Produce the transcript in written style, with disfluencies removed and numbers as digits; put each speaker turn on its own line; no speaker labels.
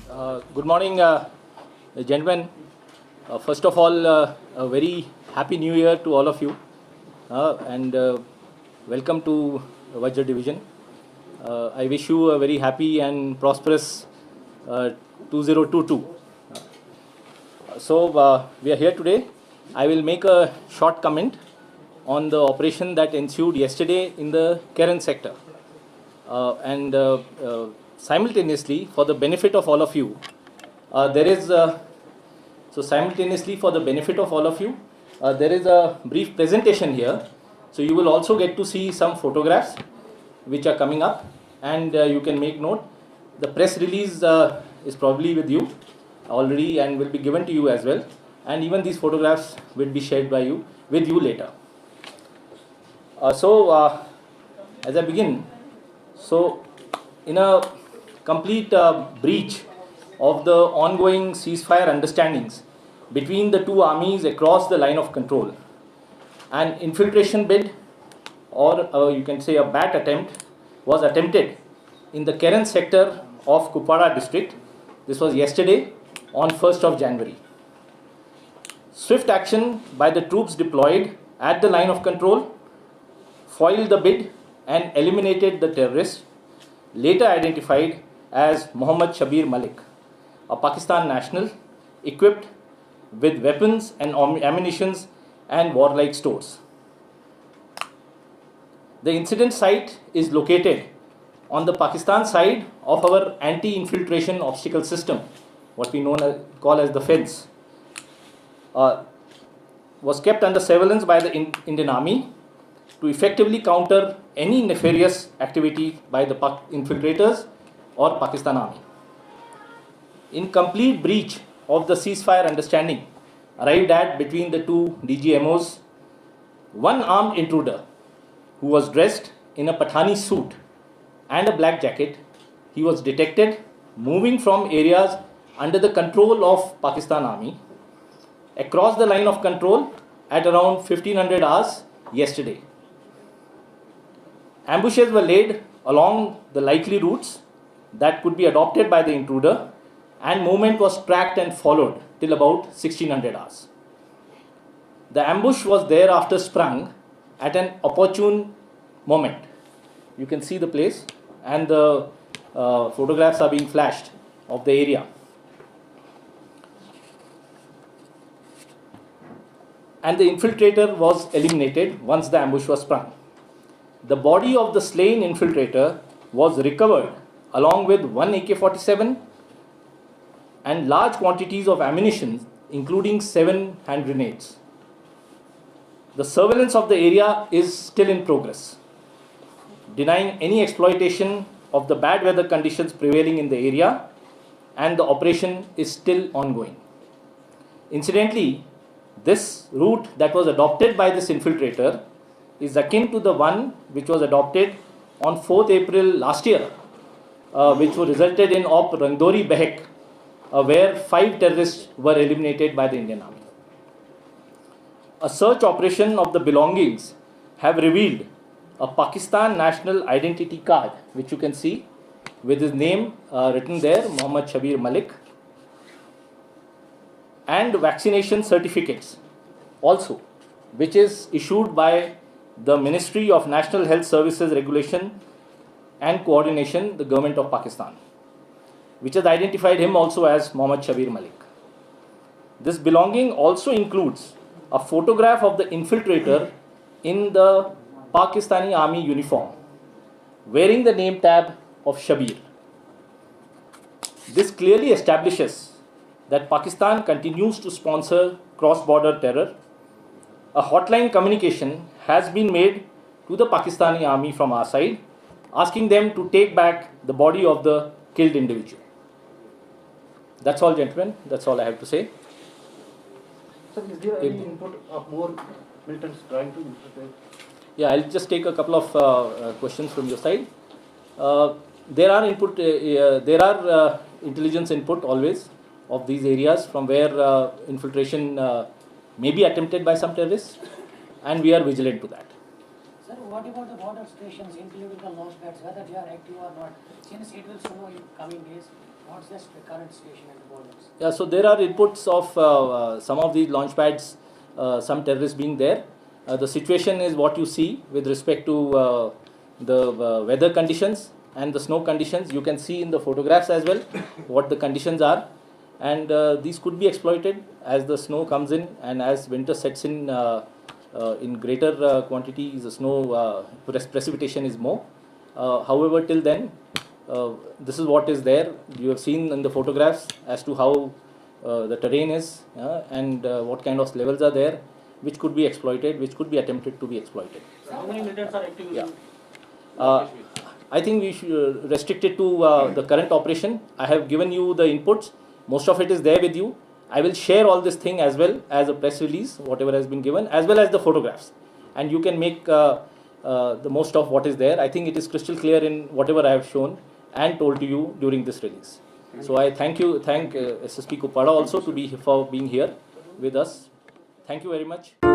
Good morning, gentlemen. First of all, a very happy new year to all of you, and welcome to Vajra Division. I wish you a very happy and prosperous 2022. We are here today. I will make a short comment on the operation that ensued yesterday in the Keren sector. Simultaneously, for the benefit of all of you, there is a brief presentation here. So you will also get to see some photographs which are coming up, and you can make note. The press release is probably with you already and will be given to you as well. And even these photographs will be shared with you later. As I begin, in a complete breach of the ongoing ceasefire understandings between the two armies across the line of control, an infiltration bid, or you can say a bat attempt, was attempted in the Keren sector of Kupwara district. This was yesterday on 1st of January. Swift action by the troops deployed at the line of control foiled the bid and eliminated the terrorist, later identified as Mohammad Shabir Malik, a Pakistan national equipped with weapons and ammunition and warlike stores. The incident site is located on the Pakistan side of our anti-infiltration obstacle system, what we call as the fence. Was kept under surveillance by the Indian Army to effectively counter any nefarious activity by the infiltrators or Pakistan Army. In complete breach of the ceasefire understanding arrived at between the two DGMOs, one armed intruder who was dressed in a Pathani suit and a black jacket, he was detected moving from areas under the control of Pakistan Army across the line of control at around 1500 hours yesterday. Ambushes were laid along the likely routes that could be adopted by the intruder, and movement was tracked and followed till about 1600 hours. The ambush was thereafter sprung at an opportune moment. You can see the place, and the photographs are being flashed of the area. And the infiltrator was eliminated once the ambush was sprung. The body of the slain infiltrator was recovered along with one AK-47 and large quantities of ammunition, including 7 hand grenades. The surveillance of the area is still in progress, denying any exploitation of the bad weather conditions prevailing in the area, and the operation is still ongoing. Incidentally, this route that was adopted by this infiltrator is akin to the one which was adopted on 4th April last year, which resulted in Op Rangdori Behek, where 5 terrorists were eliminated by the Indian Army. A search operation of the belongings have revealed a Pakistan national identity card, which you can see with his name written there, Mohammad Shabir Malik, and vaccination certificates also, which is issued by the Ministry of National Health Services Regulation and Coordination, the Government of Pakistan, which has identified him also as Mohammad Shabir Malik. This belonging also includes a photograph of the infiltrator in the Pakistani Army uniform, wearing the name tab of Shabir. This clearly establishes that Pakistan continues to sponsor cross-border terror. A hotline communication has been made to the Pakistani Army from our side, asking them to take back the body of the killed individual. That's all, gentlemen. That's all I have to say.
Sir, is there any input of more militants trying to infiltrate?
Yeah, I'll just take a couple of questions from your side. There are intelligence input always of these areas from where infiltration may be attempted by some terrorists, and we are vigilant to that.
Sir, what about the border stations, including the launch pads, whether they are active or not, since it will show in coming days? What's the current situation at the borders?
Yeah, so there are reports of some of these launch pads, some terrorists being there. The situation is what you see with respect to the weather conditions and the snow conditions. You can see in the photographs as well what the conditions are, and these could be exploited as the snow comes in and as winter sets in greater quantities. The snow precipitation is more. However, till then, this is what is there. You have seen in the photographs as to how the terrain is and what kind of levels are there, which could be exploited, which could be attempted to be exploited.
So how many militants are active?
Yeah. I think we should restrict it to the current operation. I have given you the inputs. Most of it is there with you. I will share all this thing as well as a press release, whatever has been given, as well as the photographs. And you can make the most of what is there. I think it is crystal clear in whatever I have shown and told to you during this release. So I thank SSP Kuppada also for being here with us. Thank you very much.